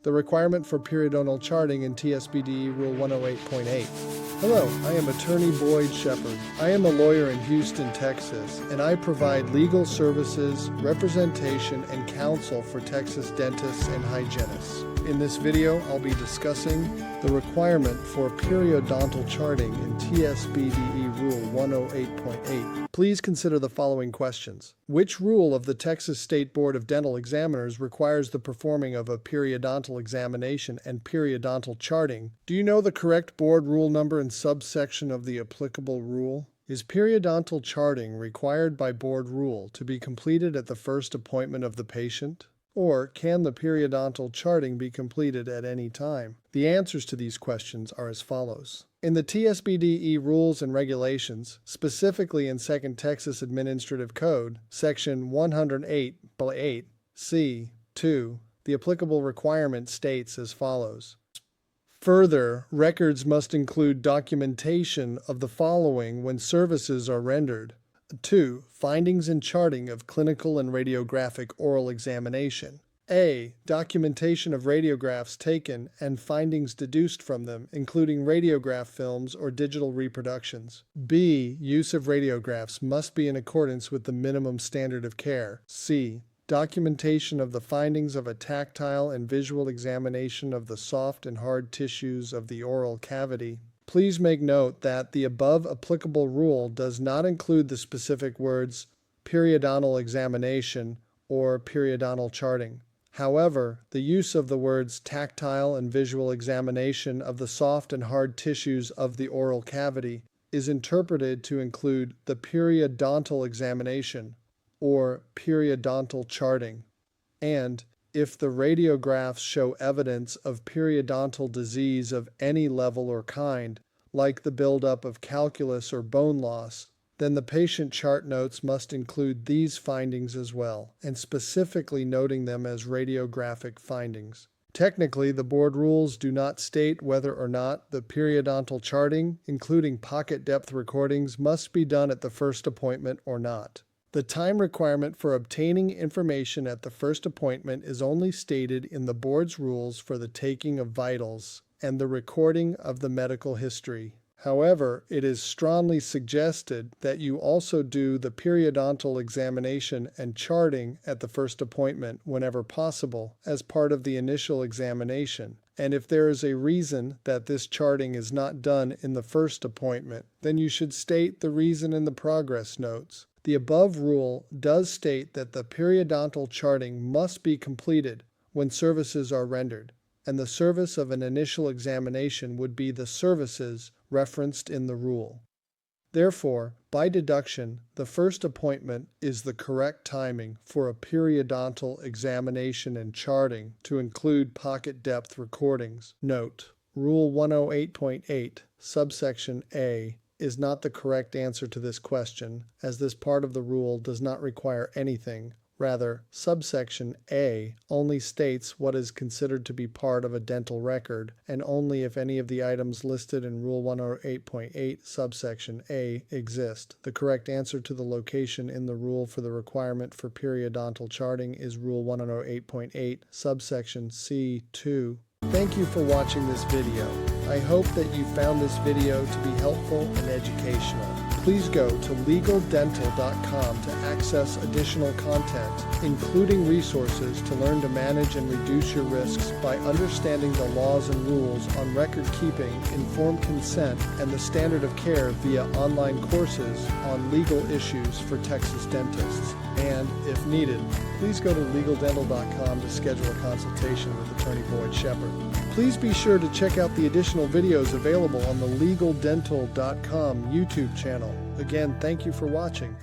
The requirement for periodontal charting in TSBDE Rule 108.8. Hello, I am Attorney Boyd Shepard. I am a lawyer in Houston, Texas, and I provide legal services, representation, and counsel for Texas dentists and hygienists. In this video, I'll be discussing the requirement for periodontal charting in TSBDE Rule 108.8. Please consider the following questions. Which rule of the Texas State Board of Dental Examiners requires the performing of a periodontal examination and periodontal charting? Do you know the correct board rule number and subsection of the applicable rule? Is periodontal charting required by board rule to be completed at the first appointment of the patient? Or can the periodontal charting be completed at any time? The answers to these questions are as follows. In the TSBDE Rules and Regulations, specifically in 2nd Texas Administrative Code, Section 108.8C2, the applicable requirement states as follows. Further, records must include documentation of the following when services are rendered. 2. Findings and charting of clinical and radiographic oral examination. A. Documentation of radiographs taken and findings deduced from them, including radiograph films or digital reproductions. B. Use of radiographs must be in accordance with the minimum standard of care. C. Documentation of the findings of a tactile and visual examination of the soft and hard tissues of the oral cavity. Please make note that the above applicable rule does not include the specific words periodontal examination or periodontal charting. However, the use of the words tactile and visual examination of the soft and hard tissues of the oral cavity is interpreted to include the periodontal examination or periodontal charting. And if the radiographs show evidence of periodontal disease of any level or kind, like the buildup of calculus or bone loss, then the patient chart notes must include these findings as well, and specifically noting them as radiographic findings. Technically, the board rules do not state whether or not the periodontal charting, including pocket depth recordings, must be done at the first appointment or not. The time requirement for obtaining information at the first appointment is only stated in the board's rules for the taking of vitals and the recording of the medical history. However, it is strongly suggested that you also do the periodontal examination and charting at the first appointment whenever possible as part of the initial examination. And if there is a reason that this charting is not done in the first appointment, then you should state the reason in the progress notes. The above rule does state that the periodontal charting must be completed when services are rendered, and the service of an initial examination would be the services referenced in the rule. Therefore, by deduction, the first appointment is the correct timing for a periodontal examination and charting to include pocket depth recordings. Note: Rule 108.8, subsection A, is not the correct answer to this question, as this part of the rule does not require anything. Rather, subsection A only states what is considered to be part of a dental record, and only if any of the items listed in Rule 108.8 subsection A exist. The correct answer to the location in the rule for the requirement for periodontal charting is Rule 108.8 subsection C2. Thank you for watching this video. I hope that you found this video to be helpful and educational. Please go to legaldental.com to access additional content, including resources to learn to manage and reduce your risks by understanding the laws and rules on record keeping, informed consent, and the standard of care via online courses on legal issues for Texas dentists. And, if needed, please go to legaldental.com to schedule a consultation with Attorney Boyd Shepard. Please be sure to check out the additional videos available on the legaldental.com YouTube channel. Again, thank you for watching.